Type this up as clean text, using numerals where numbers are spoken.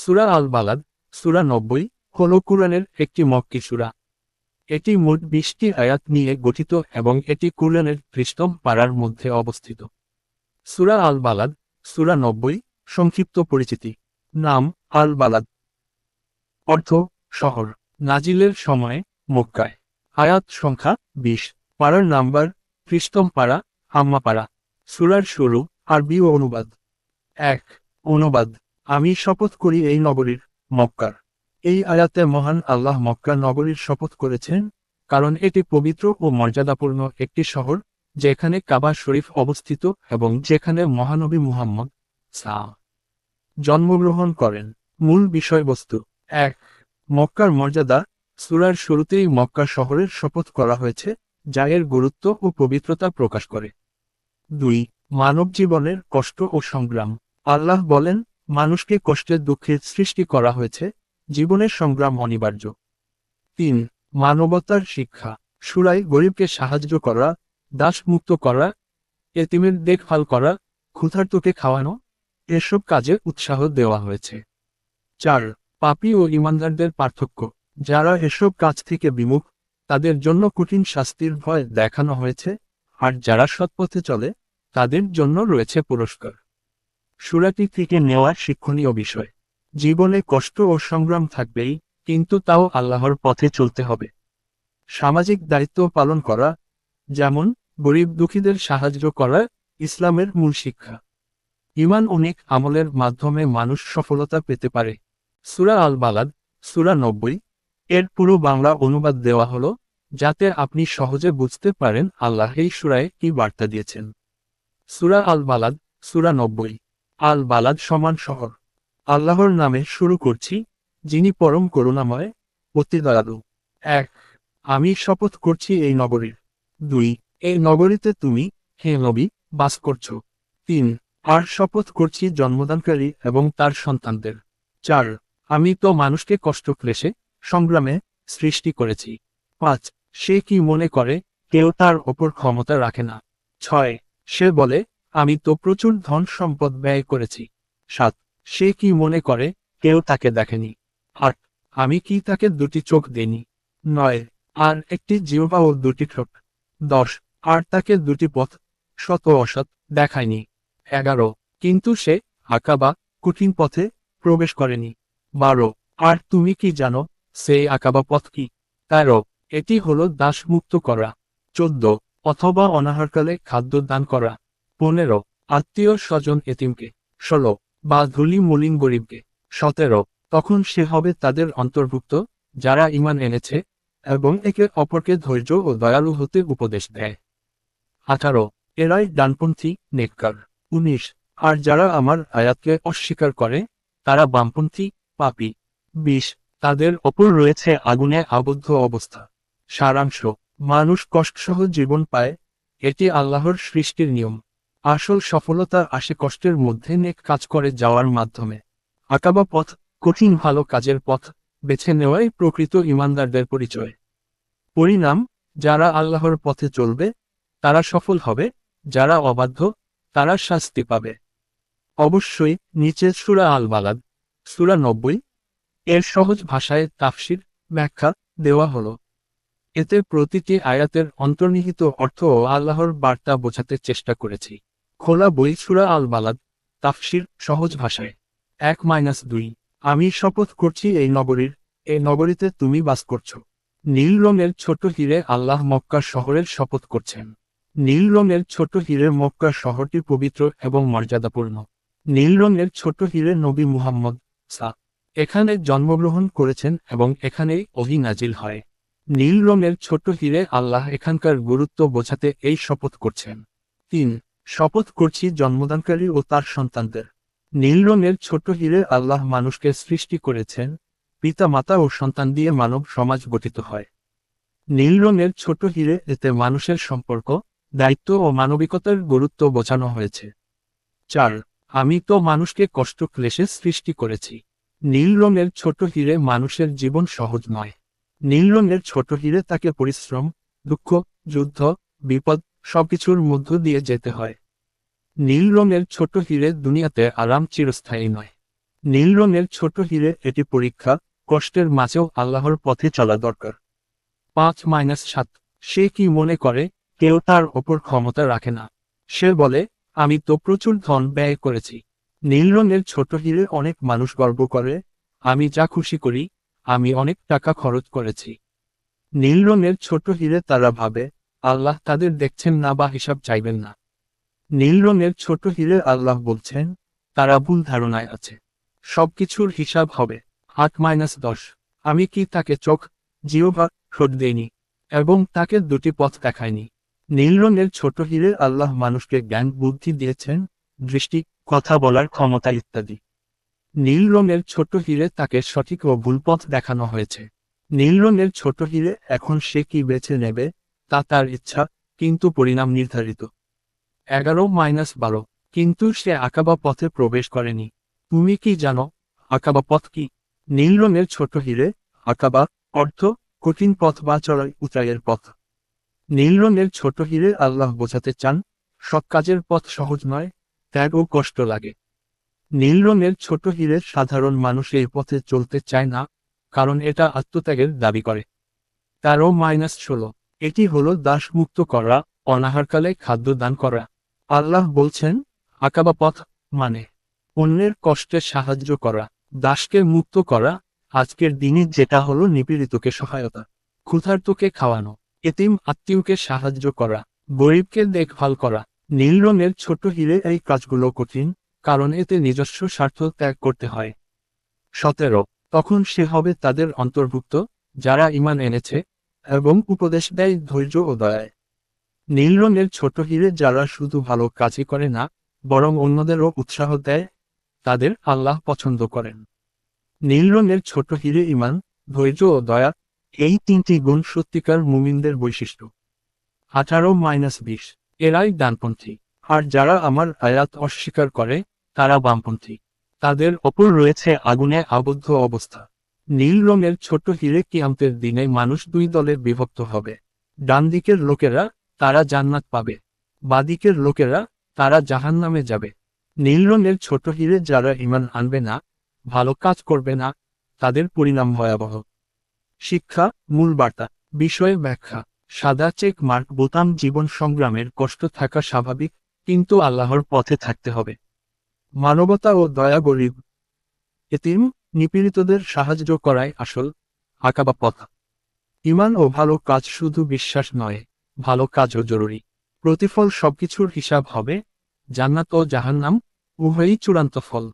সূরা আল Balad সূরা ৯০ হল কুরআনের একটি মক্কি সূরা। এটি মোট ২০টি আয়াত নিয়ে গঠিত এবং এটি কুরআনের পৃষ্ঠম পারার মধ্যে অবস্থিত। সূরা আল বালাদ সূরা ৯০ সংক্ষিপ্ত পরিচিতি। নাম আল বালাদ, অর্থ শহর। নাজিলের সময় মক্কায়। আয়াত সংখ্যা ২০। পারার নাম্বার পৃষ্ঠম পারা, আম্মা পারা। সূরার শুরু, আরবি ও অনুবাদ। ১ অনুবাদ। আমি শপথ করি এই নগরীর, মক্কার। এই আয়াতে মহান আল্লাহ মক্কা নগরীর শপথ করেছেন, কারণ এটি পবিত্র ও মর্যাদাপূর্ণ একটি শহর, যেখানে কাবা শরীফ অবস্থিত এবং যেখানে মহানবী মুহাম্মদ জন্মগ্রহণ করেন। মূল বিষয়বস্তু। ১ মক্কার মর্যাদা। সূরার শুরুতেই মক্কা শহরের শপথ করা হয়েছে, যা এর গুরুত্ব ও পবিত্রতা প্রকাশ করে। ২ মানব জীবনের কষ্ট ও সংগ্রাম। আল্লাহ বলেন, মানুষকে কষ্টের দুঃখের সৃষ্টি করা হয়েছে, জীবনের সংগ্রাম অনিবার্য। ৩ মানবতার শিক্ষা। সূরায় গরিবকে সাহায্য করা, দাসমুক্ত করা, এতিমের দেখভাল করা, ক্ষুধার্তকে খাওয়ানো, এসব কাজে উৎসাহ দেওয়া হয়েছে। ৪ পাপী ও ঈমানদারদের পার্থক্য। যারা এসব কাজ থেকে বিমুখ, তাদের জন্য কঠিন শাস্তির ভয় দেখানো হয়েছে, আর যারা সৎপথে চলে, তাদের জন্য রয়েছে পুরস্কার। সূরাটি থেকে নেওয়া শিক্ষণীয় বিষয়। জীবনে কষ্ট ও সংগ্রাম থাকবেই, কিন্তু তাও আল্লাহর পথে চলতে হবে। সামাজিক দায়িত্ব পালন করা, যেমন গরিব দুঃখীদের সাহায্য করা, ইসলামের মূল শিক্ষা। ঈমান ও নেক আমলের মাধ্যমে মানুষ সফলতা পেতে পারে। সূরা আল বালাদ সূরা ৯০ এর পুরো বাংলা অনুবাদ দেওয়া হলো, যাতে আপনি সহজে বুঝতে পারেন আল্লাহ এই সূরায় কি বার্তা দিয়েছেন। সূরা আল বালাদ সূরা ৯০। আল বালাদ সমান শহর। আল্লাহর নামে শুরু করছি, যিনি পরম করুণাময়, অতি দয়ালু। ১ আমি শপথ করছি এই নগরীর। ২ এই নগরীতে তুমি, হে নবী, বাস করছ। ৩ আর শপথ করছি জন্মদানকারী এবং তার সন্তানদের। ৪ আমি তো মানুষকে কষ্ট ক্লেশে, সংগ্রামে সৃষ্টি করেছি। ৫ সে কি মনে করে, কেউ তার ওপর ক্ষমতা রাখে না। ৬ সে বলে, আমি তো প্রচুর ধন সম্পদ ব্যয় করেছি। ৭ সে কি মনে করে, কেউ তাকে দেখেনি। ৮ আমি কি তাকে দুটি চোখ দেইনি। ৯ আর একটি জিহ্বা ও দুটি ঠোঁট। ১০ আর তাকে দুটি পথ, সৎ ও অসৎ, দেখায়নি। ১১ কিন্তু সে আকাবা, কঠিন পথে প্রবেশ করেনি। ১২ আর তুমি কি জানো, সেই আকাবা পথ কি? ১৩ এটি হলো দাসমুক্ত করা। ১৪ অথবা অনাহারকালে খাদ্য দান করা। ১৫ আত্মীয় স্বজন এতিমকে। ১৬ বা ধূলি মলিন গরিবকে। ১৭ তখন সে হবে তাদের অন্তর্ভুক্ত, যারা ঈমান এনেছে এবং একে অপরকে ধৈর্য ও দয়ালু হতে উপদেশ দেয়। ১৮ এরাই ডানপন্থী, নেককার। ১৯ আর যারা আমার আয়াতকে অস্বীকার করে, তারা বামপন্থী, পাপী। ২০ তাদের ওপর রয়েছে আগুনে আবদ্ধ অবস্থা। সারাংশ মানুষ কষ্টসহ জীবন পায়, এটি আল্লাহর সৃষ্টির নিয়ম। আসল সফলতা আসে কষ্টের মধ্যে নেক কাজ করে যাওয়ার মাধ্যমে। আকাবা পথ, কঠিন ভালো কাজের পথ বেছে নেওয়াই প্রকৃত ঈমানদারদের পরিচয়। পরিণাম যারা আল্লাহর পথে চলবে, তারা সফল হবে, যারা অবাধ্য, তারা শাস্তি পাবে। অবশ্যই নিচের সূরা আল বালাদ সূরা ৯০ এর সহজ ভাষায় তাফসির, ব্যাখ্যা দেওয়া হলো। এতে প্রতিটি আয়াতের অন্তর্নিহিত অর্থ ও আল্লাহর বার্তা বোঝাতে চেষ্টা করেছি। খোলা বই সূরা আল বালাদ, তাফসির সহজ ভাষায়। ১-২ আমি শপথ করছি এই নগরীর, এই নগরীতে তুমি বাস করছ। নীল রঙের ছোট হিরে আল্লাহ মক্কা শহরের শপথ করছেন। নীল রঙের ছোট হিরে মক্কা শহরটি পবিত্র এবং মর্যাদাপূর্ণ। নীল রঙের ছোট হিরে নবী মুহাম্মদ এখানে জন্মগ্রহণ করেছেন এবং এখানেই ওহী নাজিল হয়। নীল রঙের ছোট হিরে আল্লাহ এখানকার গুরুত্ব বোঝাতে এই শপথ করছেন। ৩ শপথ করছি জন্মদানকারী ও তার সন্তানদের। নীল রঙের ছোট হিরে আল্লাহ মানুষকে সৃষ্টি করেছেন, পিতা মাতা ও সন্তান দিয়ে মানব সমাজ গঠিত হয়। নীল রঙের ছোট হিরে এতে মানুষের সম্পর্ক, দায়িত্ব ও মানবিকতার গুরুত্ব বোঝানো হয়েছে। ৪ আমি তো মানুষকে কষ্ট ক্লেশে সৃষ্টি করেছি। নীল রঙের ছোট হিরে মানুষের জীবন সহজ নয়। নীল রঙের ছোট হিরে তাকে পরিশ্রম, দুঃখ, যুদ্ধ, বিপদ সবকিছুর মধ্য দিয়ে যেতে হয়। নীল রঙের ছোট হিরে দুনিয়াতে আরাম চিরস্থায়ী নয়। নীল রঙের ছোট হিরে, এটি পরীক্ষা, কষ্টের মাঝেও আল্লাহর পথে চলা দরকার। 5-7 সে কি মনে করে কেউ তার ওপর ক্ষমতা রাখে না? সে বলে, আমি তো প্রচুর ধন ব্যয় করেছি। নীল রঙের ছোট হিরে, অনেক মানুষ গর্ব করে, আমি যা খুশি করি, আমি অনেক টাকা খরচ করেছি। নীল রঙের ছোট হিরে, তারা ভাবে আল্লাহ তাদের দেখছেন না বা হিসাব চাইবেন না। নীল রঙের ছোট হিরে, আল্লাহ বলছেন তারা ভুল ধারণায় আছে, সবকিছুর হিসাব হবে। 8-10 আমি কি তাকে চোখ, জিহ্বা, ঠোঁট দেইনি এবং তাকে দুটি পথ দেখায়নি? নীল রঙের ছোট হিরে, আল্লাহ মানুষকে জ্ঞান বুদ্ধি দিয়েছেন, দৃষ্টি, কথা বলার ক্ষমতা ইত্যাদি। নীল রঙের ছোট হিরে, তাকে সঠিক ও ভুল পথ দেখানো হয়েছে। নীল রঙের ছোট হিরে, এখন সে কি বেছে নেবে তা তার ইচ্ছা, কিন্তু পরিণাম নির্ধারিত। 11-12 কিন্তু সে আকাবা পথে প্রবেশ করেনি। তুমি কি জানো আকাবা পথ কি? নীল রঙের ছোট হিরে, আকাবা অর্থ কঠিন পথ বা চড়াই উতরাইয়ের পথ। নীল রঙের ছোট হিরে, আল্লাহ বোঝাতে চান সৎ কাজের পথ সহজ নয়, ত্যাগ ও কষ্ট লাগে। নীল রঙের ছোট হিরে, সাধারণ মানুষ এই পথে চলতে চায় না, কারণ এটা আত্মত্যাগের দাবি করে। 13-16 এটি হলো দাসমুক্ত করা, অনাহারকালে খাদ্য দান করা। আল্লাহ বলছেন আকাবা পথ মানে অন্যের কষ্টে সাহায্য করা, দাসকে মুক্ত করা, আজকের দিনে যেটা হলো নিপীড়িতকে সহায়তা, ক্ষুধার্তকে খাওয়ানো, এতিম আত্মীয়কে সাহায্য করা, গরিবকে দেখভাল করা। নীল রঙের ছোট হিরে, এই কাজগুলো কঠিন, কারণ এতে নিজস্ব স্বার্থ ত্যাগ করতে হয়। 17 তখন সে হবে তাদের অন্তর্ভুক্ত যারা ঈমান এনেছে এবং উপদেশ দেয় ধৈর্য ও দয়ায়। নীল রঙের ছোট হিরে, যারা শুধু ভালো কাজই করে না, বরং অন্যদেরও উৎসাহ দেয়, তাদের আল্লাহ পছন্দ করেন। নীল রঙের ছোট হিরে, ঈমান, ধৈর্য ও দয়া, এই তিনটি গুণ সত্যিকার মুমিনদের বৈশিষ্ট্য। 18-20 এরাই ডানপন্থী, আর যারা আমার আয়াত অস্বীকার করে তারা বামপন্থী, তাদের ওপর রয়েছে আগুনে আবদ্ধ অবস্থা। নীল রঙের ছোট হিরে, কিয়ামতের দিনে মানুষ দুই দলে বিভক্ত হবে। ডান দিকের লোকেরা, তারা জান্নাত পাবে, বাদিকের লোকেরা, তারা জাহান্নামে যাবে। নীল রঙের ছোট হিরে, যারা ঈমান আনবে না, ভালো কাজ করবে না, তাদের পরিণাম ভয়াবহ। শিক্ষা, মূল বার্তা, বিষয়ে ব্যাখ্যা। সাদা চেক মার্ক বোতাম, জীবন সংগ্রামের কষ্ট থাকা স্বাভাবিক, কিন্তু আল্লাহর পথে থাকতে হবে। মানবতা ও দয়া, গরিব, এতিম, নিপীড়িতদের সাহায্য করাই আসল আকাবা পথ। ঈমান ও ভালো কাজ শুধু বিশ্বাস নয়, ভালো কাজও জরুরি। প্রতিফল সবকিছুর হিসাব হবে, জান্নাত ও জাহান্নাম উভয়ই চূড়ান্ত ফল।